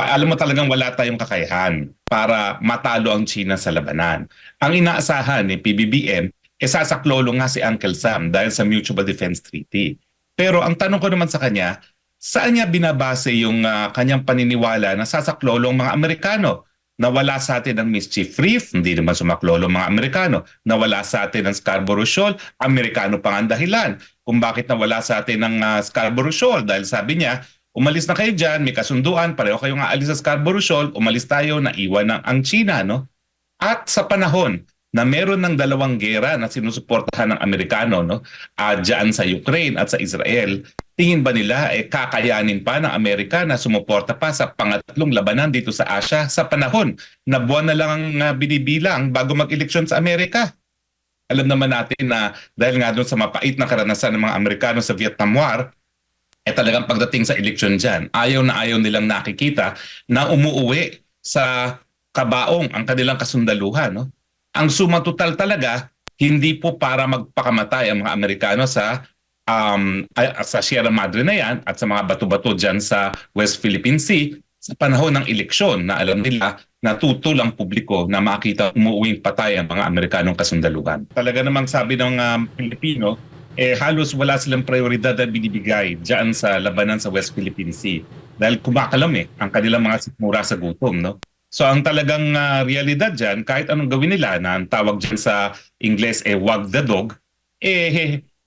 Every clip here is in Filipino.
Alam mo talagang wala tayong kakayahan para matalo ang China sa labanan. Ang inaasahan ni PBBM, sasaklolo nga si Uncle Sam dahil sa Mutual Defense Treaty. Pero ang tanong ko naman sa kanya, saan niya binabase yung kanyang paniniwala na sasaklolo ang mga Amerikano? Nawala sa atin ang Mischief Reef, hindi naman sumaklolo ang mga Amerikano. Nawala sa atin ang Scarborough Shoal, Amerikano pa nga ang dahilan kung bakit nawala sa atin ang Scarborough Shoal. Dahil sabi niya, umalis na kayo dyan, may kasunduan, pareho kayong aalis sa Scarborough Shoal, umalis tayo, naiwan ang China, no? At sa panahon na meron ng dalawang gera na sinusuportahan ng Amerikano, no? Diyan sa Ukraine at sa Israel, tingin ba nila kakayanin pa ng Amerika na sumuporta pa sa pangatlong labanan dito sa Asia sa panahon na buwan na lang ang binibilang bago mag-eleksyon sa Amerika? Alam naman natin na dahil nga doon sa mapait na karanasan ng mga Amerikano sa Vietnam War, talagang pagdating sa eleksyon dyan, ayaw na ayaw nilang nakikita na umuuwi sa kabaong ang kanilang kasundaluhan. No? Ang suma total talaga, hindi po para magpakamatay ang mga Amerikano sa Sierra Madre na yan at sa mga bato-bato dyan sa West Philippine Sea sa panahon ng eleksyon na alam nila natutol ang publiko na makita umuuwing patay ang mga Amerikanong kasundaluhan. Talaga namang sabi ng Pilipino, halos wala silang prioridad na binibigay dyan sa labanan sa West Philippine Sea. Dahil kumakalam ang kanilang mga sikmura sa gutom. No? So ang talagang realidad dyan, kahit anong gawin nila na ang tawag dyan sa Ingles wag the dog,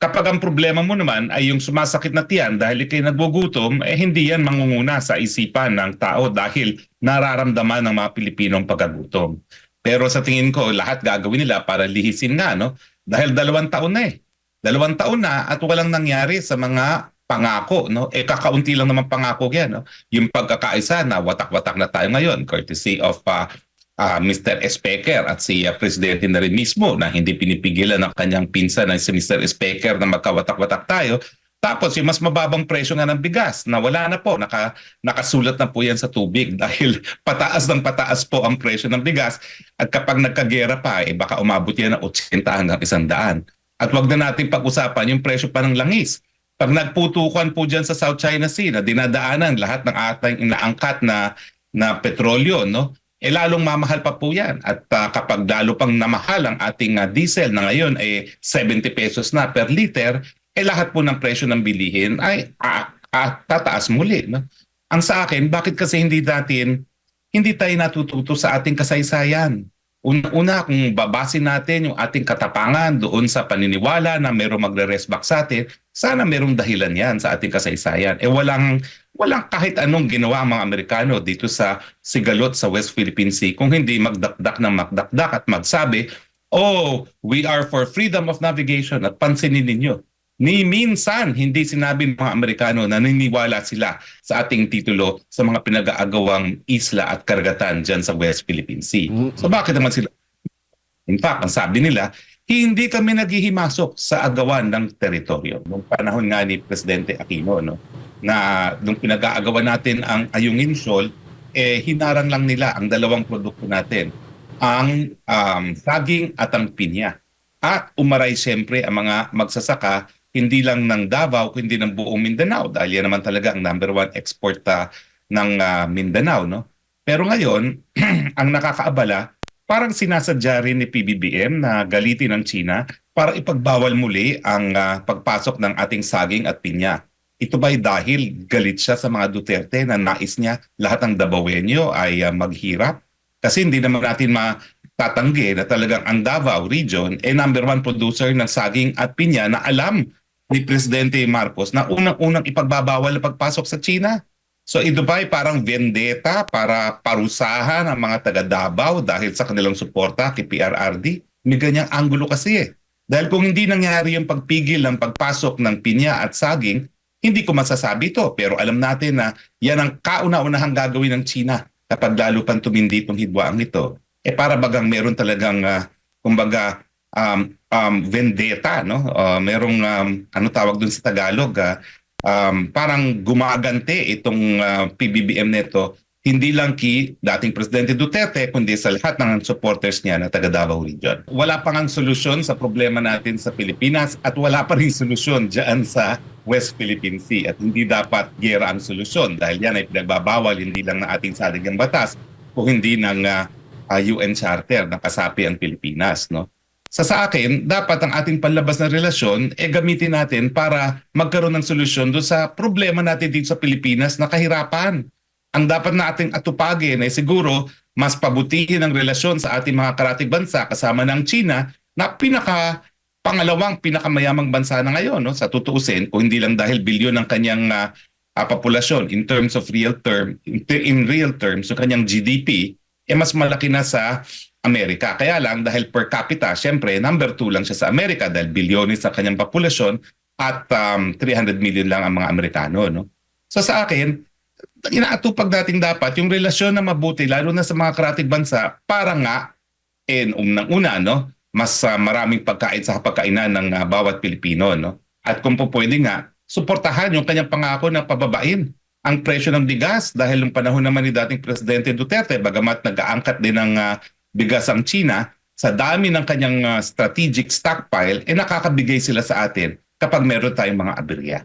kapag ang problema mo naman ay yung sumasakit na tiyan dahil ikay nagbugutom, hindi yan mangunguna sa isipan ng tao dahil nararamdaman ng mga Pilipino ang pagkagutom. Pero sa tingin ko, lahat gagawin nila para lihisin nga, no? Dahil 2 taon na 2 taon na at walang nangyari sa mga pangako, no? Kakaunti lang naman pangako yan, no? Yung pagkakaisa na watak-watak na tayo ngayon, courtesy of Mr. Speaker at si Presidente na rin mismo na hindi pinipigilan ng kanyang pinsan na si Mr. Speaker na magkawatak-watak tayo. Tapos yung mas mababang presyo nga ng bigas na wala na po, nakasulat na po yan sa tubig dahil pataas ng pataas po ang presyo ng bigas at kapag nagkagera pa, baka umabot yan ng 80 hanggang 100. At wag na natin pag-usapan yung presyo pa ng langis. Pag nagputukan po dyan sa South China Sea na dinadaanan lahat ng ating inaangkat na petrolyo, no? Lalong mamahal pa po yan. At kapag lalo pang namahal ang ating diesel na ngayon 70 pesos na per liter, lahat po ng presyo ng bilihin ay tataas muli. No? Ang sa akin, bakit kasi hindi tayo natututo sa ating kasaysayan? Una, kung babasin natin yung ating katapangan doon sa paniniwala na mayroong magre-resback sa atin, sana mayroong dahilan yan sa ating kasaysayan. Walang kahit anong ginawa ang mga Amerikano dito sa Sigalot sa West Philippine Sea kung hindi magdakdak ng magdakdak at magsabi, oh, we are for freedom of navigation. At pansinin ninyo, ni minsan hindi sinabi ng mga Amerikano na naniniwala sila sa ating titulo sa mga pinag-aagawang isla at karagatan dyan sa West Philippine Sea. So bakit naman sila? In fact, ang sabi nila, hindi kami naghihimasok sa agawan ng teritoryo. Noong panahon nga ni Presidente Aquino, no, na nung pinag-aagawan natin ang Ayungin Shoal, hinarang lang nila ang dalawang produkto natin, ang saging at ang pinya. At umaray siyempre ang mga magsasaka hindi lang ng Davao, kundi ng buong Mindanao dahil yan naman talaga ang number 1 export ng Mindanao. No? Pero ngayon, ang nakakaabala, parang sinasadya rin ni PBBM na galitin ng China para ipagbawal muli ang pagpasok ng ating saging at pinya. Ito ba'y dahil galit siya sa mga Duterte na nais niya lahat ng Davaoenyo ay maghirap? Kasi hindi naman natin matatanggi na talagang ang Davao region number 1 producer ng saging at pinya na alam ni Presidente Marcos na unang-unang ipagbabawal ang pagpasok sa China. So ito ba ay parang vendetta para parusahan ang mga taga Davao dahil sa kanilang suporta kay PRRD? May ganyang anggulo kasi Dahil kung hindi nangyari yung pagpigil ng pagpasok ng pinya at saging, hindi ko masasabi ito. Pero alam natin na yan ang kauna-unahang gagawin ng China kapag lalo pang tumindi itong hidwaang ito. Para bagang meron talagang, kumbaga, vendetta, no? Merong ano tawag dun sa Tagalog, parang gumagante itong PBBM nito hindi lang kay dating Presidente Duterte, kundi sa lahat ng supporters niya na taga Davao Region. Wala pa ngang solusyon sa problema natin sa Pilipinas at wala pa rin solusyon dyan sa West Philippine Sea. At hindi dapat gera ang solusyon dahil yan ay pinagbabawal hindi lang ng ating saligang batas kung hindi ng UN Charter na kasapi ang Pilipinas. No? Sa akin, dapat ang ating panlabas na relasyon gamitin natin para magkaroon ng solusyon doon sa problema natin dito sa Pilipinas na kahirapan. Ang dapat nating atupagin ay siguro mas pabutihin ang relasyon sa ating mga karatig bansa kasama ng China na pangalawang pinakamayamang bansa na ngayon. No? Sa tutuusin, kung hindi lang dahil bilyon ng kanyang populasyon in terms of in real terms, so kanyang GDP, mas malaki na sa Amerika. Kaya lang dahil per capita, syempre number 2 lang siya sa Amerika dahil bilyones sa kanyang populasyon at 300 million lang ang mga Amerikano. No? So sa akin, inaatupag natin dapat yung relasyon na mabuti lalo na sa mga karatig bansa para nga unang-una no mas maraming pagkain sa hapagkainan ng bawat Pilipino no at kung po pwede nga suportahan yung kanyang pangako na pababain ang presyo ng bigas dahil nung panahon naman ni dating Presidente Duterte bagamat nag-aangkat din ng bigas ang China sa dami ng kanyang strategic stockpile nakakabigay sila sa atin kapag meron tayong mga aberya.